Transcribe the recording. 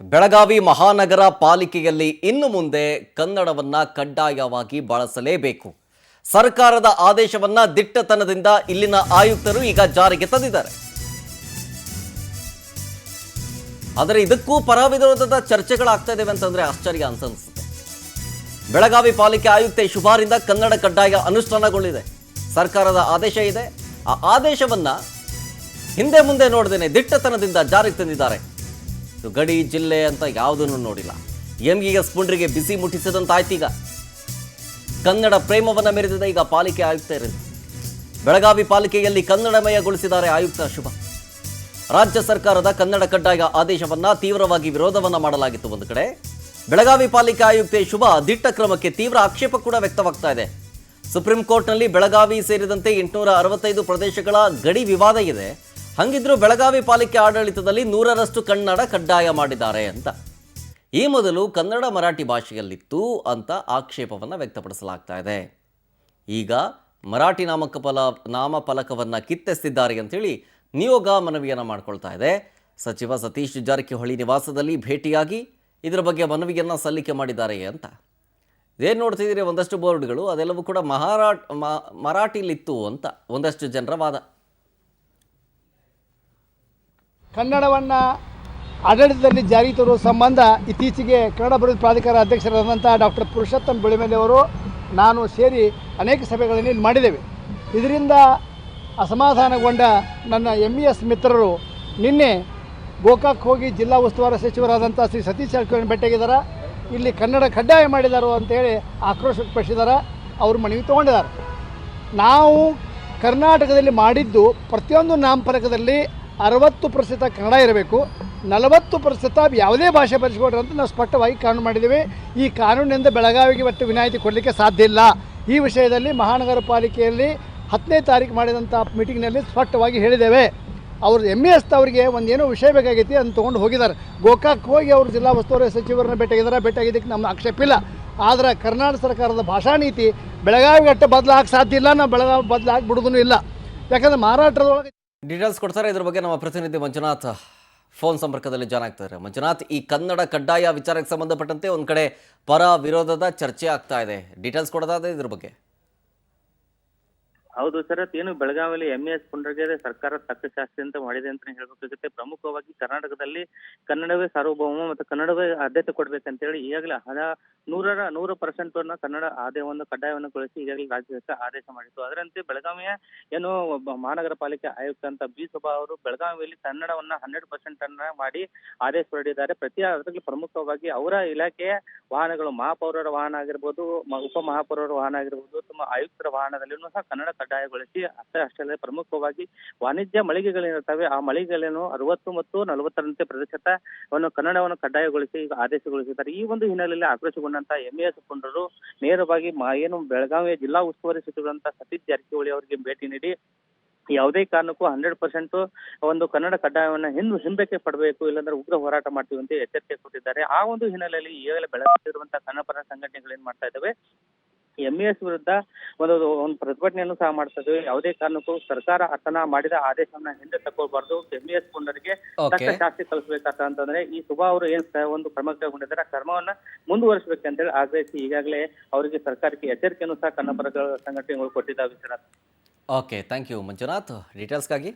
ಬೆಳಗಾವಿ ಮಹಾನಗರ ಪಾಲಿಕೆಯಲ್ಲಿ ಇನ್ನು ಮುಂದೆ ಕನ್ನಡವನ್ನ ಕಡ್ಡಾಯವಾಗಿ ಬಳಸಲೇಬೇಕು. ಸರ್ಕಾರದ ಆದೇಶವನ್ನ ದಿಟ್ಟತನದಿಂದ ಇಲ್ಲಿನ ಆಯುಕ್ತರು ಈಗ ಜಾರಿಗೆ ತಂದಿದ್ದಾರೆ. ಆದರೆ ಇದಕ್ಕೂ ಪರವಿರೋಧದ ಚರ್ಚೆಗಳಾಗ್ತಾ ಇದ್ದಾವೆ ಅಂತಂದ್ರೆ ಆಶ್ಚರ್ಯ ಅನ್ಸುತ್ತೆ. ಬೆಳಗಾವಿ ಪಾಲಿಕೆ ಆಯುಕ್ತೆ ಶುಭಾರಿಂದ ಕನ್ನಡ ಕಡ್ಡಾಯ ಅನುಷ್ಠಾನಗೊಂಡಿದೆ. ಸರ್ಕಾರದ ಆದೇಶ ಇದೆ. ಆ ಆದೇಶವನ್ನ ಹಿಂದೆ ಮುಂದೆ ನೋಡದೇನೆ ದಿಟ್ಟತನದಿಂದ ಜಾರಿಗೆ ತಂದಿದ್ದಾರೆ. ಗಡಿ ಜಿಲ್ಲೆ ಅಂತ ಯಾವುದನ್ನು ನೋಡಿಲ್ಲ. ಎಂಇಎಸ್ ಪುಂಡ್ರಿಗೆ ಬಿಸಿ ಮುಟ್ಟಿಸಿದಂತಾಯ್ತೀಗ. ಕನ್ನಡ ಪ್ರೇಮವನ್ನ ಮೆರೆದಿದೆ ಈಗ ಪಾಲಿಕೆ ಆಯುಕ್ತರು. ಬೆಳಗಾವಿ ಪಾಲಿಕೆಯಲ್ಲಿ ಕನ್ನಡಮಯಗೊಳಿಸಿದ್ದಾರೆ ಆಯುಕ್ತ ಶುಭ. ರಾಜ್ಯ ಸರ್ಕಾರದ ಕನ್ನಡ ಕಡ್ಡಾಯ ಆದೇಶವನ್ನ ತೀವ್ರವಾಗಿ ವಿರೋಧವನ್ನ ಮಾಡಲಾಗಿತ್ತು. ಒಂದು ಕಡೆ ಬೆಳಗಾವಿ ಪಾಲಿಕೆ ಆಯುಕ್ತೆ ಶುಭ ದಿಟ್ಟ ಕ್ರಮಕ್ಕೆ ತೀವ್ರ ಆಕ್ಷೇಪ ಕೂಡ ವ್ಯಕ್ತವಾಗ್ತಾ ಇದೆ. ಸುಪ್ರೀಂ ಕೋರ್ಟ್ನಲ್ಲಿ ಬೆಳಗಾವಿ ಸೇರಿದಂತೆ 865 ಪ್ರದೇಶಗಳ ಗಡಿ ವಿವಾದ ಇದೆ. ಹಂಗಿದ್ರು ಬೆಳಗಾವಿ ಪಾಲಿಕೆ ಆಡಳಿತದಲ್ಲಿ 100ರಷ್ಟು ಕನ್ನಡ ಕಡ್ಡಾಯ ಮಾಡಿದ್ದಾರೆ ಅಂತ. ಈ ಮೊದಲು ಕನ್ನಡ ಮರಾಠಿ ಭಾಷೆಯಲ್ಲಿತ್ತು ಅಂತ ಆಕ್ಷೇಪವನ್ನು ವ್ಯಕ್ತಪಡಿಸಲಾಗ್ತಾ ಇದೆ. ಈಗ ಮರಾಠಿ ನಾಮಫಲಕವನ್ನು ಕಿತ್ತೆಸ್ತಿದ್ದಾರೆ ಅಂತೇಳಿ ನಿಯೋಗ ಮನವಿಯನ್ನು ಮಾಡ್ಕೊಳ್ತಾ ಇದೆ. ಸಚಿವ ಸತೀಶ್ ಜಾರಕಿಹೊಳಿ ನಿವಾಸದಲ್ಲಿ ಭೇಟಿಯಾಗಿ ಇದರ ಬಗ್ಗೆ ಮನವಿಯನ್ನು ಸಲ್ಲಿಕೆ ಮಾಡಿದ್ದಾರೆ ಅಂತ. ಇದೇನು ನೋಡ್ತಿದ್ದೀರಿ, ಒಂದಷ್ಟು ಬೋರ್ಡ್ಗಳು ಅದೆಲ್ಲವೂ ಕೂಡ ಮರಾಠಿಲಿತ್ತು ಅಂತ ಒಂದಷ್ಟು ಜನರ ವಾದ. ಕನ್ನಡವನ್ನು ಆಡಳಿತದಲ್ಲಿ ಜಾರಿ ತರುವ ಸಂಬಂಧ ಇತ್ತೀಚೆಗೆ ಕನ್ನಡ ಅಭಿವೃದ್ಧಿ ಪ್ರಾಧಿಕಾರ ಅಧ್ಯಕ್ಷರಾದಂಥ ಡಾಕ್ಟರ್ ಪುರುಷೋತ್ತಮ್ ಬೆಳಿಮಲೆ ಅವರು ನಾನು ಸೇರಿ ಅನೇಕ ಸಭೆಗಳನ್ನು ಇಲ್ಲಿ ಮಾಡಿದ್ದೇವೆ. ಇದರಿಂದ ಅಸಮಾಧಾನಗೊಂಡ ನನ್ನ MES ಮಿತ್ರರು ನಿನ್ನೆ ಗೋಕಾಕ್ ಹೋಗಿ ಜಿಲ್ಲಾ ಉಸ್ತುವಾರಿ ಸಚಿವರಾದಂಥ ಶ್ರೀ ಸತೀಶ್ ಜಾರಕಿಹೊಳಿ ಭೇಟಿಯಾಗಿದ್ದಾರೆ. ಇಲ್ಲಿ ಕನ್ನಡ ಕಡ್ಡಾಯ ಮಾಡಿದ್ದಾರೆ ಅಂತೇಳಿ ಆಕ್ರೋಶ ವ್ಯಕ್ತಪಡಿಸಿದ್ದಾರೆ. ಅವರು ಮನವಿ ತೊಗೊಂಡಿದ್ದಾರೆ. ನಾವು ಕರ್ನಾಟಕದಲ್ಲಿ ಮಾಡಿದ್ದು ಪ್ರತಿಯೊಂದು ನಾಮಫಲಕದಲ್ಲಿ 60% ಕನ್ನಡ ಇರಬೇಕು, 40% ಯಾವುದೇ ಭಾಷೆ ಬಳಸಿಕೊಡ್ರಿ ಅಂತ ನಾವು ಸ್ಪಷ್ಟವಾಗಿ ಕಾನೂನು ಮಾಡಿದ್ದೇವೆ. ಈ ಕಾನೂನಿನಿಂದ ಬೆಳಗಾವಿಗೆ ಒಟ್ಟು ವಿನಾಯಿತಿ ಕೊಡಲಿಕ್ಕೆ ಸಾಧ್ಯ ಇಲ್ಲ. ಈ ವಿಷಯದಲ್ಲಿ ಮಹಾನಗರ ಪಾಲಿಕೆಯಲ್ಲಿ 10ನೇ ತಾರೀಕು ಮಾಡಿದಂಥ ಮೀಟಿಂಗ್ನಲ್ಲಿ ಸ್ಪಷ್ಟವಾಗಿ ಹೇಳಿದ್ದೇವೆ. ಅವರು MES ಅವರಿಗೆ ಒಂದೇನೋ ವಿಷಯ ಬೇಕಾಗೈತಿ ಅಂತ ತೊಗೊಂಡು ಹೋಗಿದ್ದಾರೆ. ಗೋಕಾಕ್ ಹೋಗಿ ಅವರು ಜಿಲ್ಲಾ ಉಸ್ತುವಾರಿ ಸಚಿವರನ್ನ ಭೇಟಿಯಾಗಿದ್ದಕ್ಕೆ ನಮ್ಮ ಆಕ್ಷೇಪ ಇಲ್ಲ. ಆದರೆ ಕರ್ನಾಟಕ ಸರ್ಕಾರದ ಭಾಷಾ ನೀತಿ ಬೆಳಗಾವಿಗೆ ಅಷ್ಟೇ ಬದಲಾಗಕ್ಕೆ ಸಾಧ್ಯ ಇಲ್ಲ. ನಾವು ಬೆಳಗಾವಿ ಬದಲಾಗಿ ಬಿಡೋದೂ ಇಲ್ಲ. ಯಾಕಂದರೆ ಮಹಾರಾಷ್ಟ್ರದೊಳಗೆ ಡೀಟೇಲ್ಸ್ ಕೊಡ್ತಾರೆ. ಇದ್ರ ಬಗ್ಗೆ ನಮ್ಮ ಪ್ರತಿನಿಧಿ ಮಂಜುನಾಥ್ ಫೋನ್ ಸಂಪರ್ಕದಲ್ಲಿ ಜಾಯ್ನ್ ಆಗ್ತಾರೆ. ಮಂಜುನಾಥ್, ಈ ಕನ್ನಡ ಕಡ್ಡಾಯ ವಿಚಾರಕ್ಕೆ ಸಂಬಂಧಪಟ್ಟಂತೆ ಒಂದು ಕಡೆ ಪರ ವಿರೋಧದ ಚರ್ಚೆ ಆಗ್ತಾ ಇದೆ. ಡೀಟೇಲ್ಸ್ ಕೊಡೋದಾದ್ರೆ ಇದ್ರ ಬಗ್ಗೆ. ಹೌದು ಸರ್, ಏನು ಬೆಳಗಾವಿಯಲ್ಲಿ MES ಪುಂಡ್ರಿಗೆ ಸರ್ಕಾರ ತಕ್ಕಶಾಸ್ತಿ ಅಂತ ಮಾಡಿದೆ ಅಂತ ಹೇಳ್ಬೇಕಾಗುತ್ತೆ. ಪ್ರಮುಖವಾಗಿ ಕರ್ನಾಟಕದಲ್ಲಿ ಕನ್ನಡವೇ ಸಾರ್ವಭೌಮ ಮತ್ತು ಕನ್ನಡವೇ ಆದ್ಯತೆ ಕೊಡ್ಬೇಕಂತೇಳಿ ಈಗಾಗಲೇ 100% ಕನ್ನಡ ಆದಾಯವನ್ನು ಕಡ್ಡಾಯಗೊಳಿಸಿ ಈಗಾಗಲೇ ರಾಜ್ಯ ಸರ್ಕಾರ ಆದೇಶ ಮಾಡಿತ್ತು. ಅದರಂತೆ ಬೆಳಗಾವಿಯ ಏನು ಮಹಾನಗರ ಪಾಲಿಕೆ ಆಯುಕ್ತ ಅಂತ ಬಿ ಸುಬ್ಬಾ ಅವರು ಬೆಳಗಾವಿಯಲ್ಲಿ ಕನ್ನಡವನ್ನ 100% ಮಾಡಿ ಆದೇಶ ಹೊರಡಿದ್ದಾರೆ. ಅದರಲ್ಲಿ ಪ್ರಮುಖವಾಗಿ ಅವರ ಇಲಾಖೆಯ ವಾಹನಗಳು, ಮಹಾಪೌರರ ವಾಹನ ಆಗಿರ್ಬೋದು, ಉಪ ಮಹಾಪೌರರ ವಾಹನ ಆಗಿರ್ಬೋದು, ತಮ್ಮ ಆಯುಕ್ತರ ವಾಹನದಲ್ಲಿನೂ ಸಹ ಕನ್ನಡ ಕಡ್ಡಾಯಗೊಳಿಸಿ ಅಷ್ಟೇ ಅಲ್ಲದೆ ಪ್ರಮುಖವಾಗಿ ವಾಣಿಜ್ಯ ಮಳಿಗೆಗಳೇನಿರ್ತವೆ ಆ ಮಳಿಗೆಗಳನ್ನು 60 ಮತ್ತು 40ರಂತೆ ಪ್ರತಿಶತವನ್ನು ಕನ್ನಡವನ್ನು ಕಡ್ಡಾಯಗೊಳಿಸಿ ಈಗ ಆದೇಶಗೊಳಿಸಿದ್ದಾರೆ. ಈ ಒಂದು ಹಿನ್ನೆಲೆಯಲ್ಲಿ ಆಕ್ರೋಶಗೊಂಡಂತ MES ಪುಂಡರು ನೇರವಾಗಿ ಏನು ಬೆಳಗಾವಿಯ ಜಿಲ್ಲಾ ಉಸ್ತುವಾರಿ ಸಚಿವರಂತ ಸತೀಶ್ ಜಾರಕಿಹೊಳಿ ಅವರಿಗೆ ಭೇಟಿ ನೀಡಿ ಯಾವುದೇ ಕಾರಣಕ್ಕೂ 100% ಒಂದು ಕನ್ನಡ ಕಡ್ಡಾಯವನ್ನು ಹಿಂದಕ್ಕೆ ಪಡಬೇಕು, ಇಲ್ಲಾಂದ್ರೆ ಉಗ್ರ ಹೋರಾಟ ಮಾಡ್ತೀವಿ ಅಂತ ಎಚ್ಚರಿಕೆ ಕೊಟ್ಟಿದ್ದಾರೆ. ಆ ಒಂದು ಹಿನ್ನೆಲೆಯಲ್ಲಿ ಈಗಾಗಲೇ ಬೆಳಗಾವಿಯಲ್ಲಿರುವಂತಹ ಕನ್ನಡ ಪರ ಸಂಘಟನೆಗಳು ಏನ್ ಮಾಡ್ತಾ ಇದ್ದಾವೆ, MES ವಿರುದ್ಧ ಒಂದು ಪ್ರತಿಭಟನೆಯನ್ನು ಸಹ ಮಾಡ್ತಾ ಇದ್ದೇವೆ. ಯಾವುದೇ ಕಾರಣಕ್ಕೂ ಸರ್ಕಾರ ತನ್ನ ಮಾಡಿದ ಆದೇಶವನ್ನ ಹಿಂದೆ ತಗೊಳ್ಬಾರ್ದು, MES ಪುಂಡರಿಗೆ ತಕ್ಕ ಶಾಸ್ತಿ ಕಲಿಸಬೇಕಂತಂದ್ರೆ ಈ ಸುಭಾ ಅವರು ಏನ್ ಒಂದು ಕ್ರಮ ಕೈಗೊಂಡಿದ್ದಾರೆ ಆ ಕ್ರಮವನ್ನ ಮುಂದುವರಿಸಬೇಕಂತೇಳಿ ಆಗ್ರಹಿಸಿ ಈಗಾಗಲೇ ಅವರಿಗೆ ಸರ್ಕಾರಕ್ಕೆ ಎಚ್ಚರಿಕೆಯನ್ನು ಸಹ ಕನ್ನಡ ಸಂಘಟನೆಗಳು ಕೊಟ್ಟಿದ್ದಾವೆ. Vishwanath, okay, thank you Manjunath ಡೀಟೇಲ್ಸ್ಗಾಗಿ.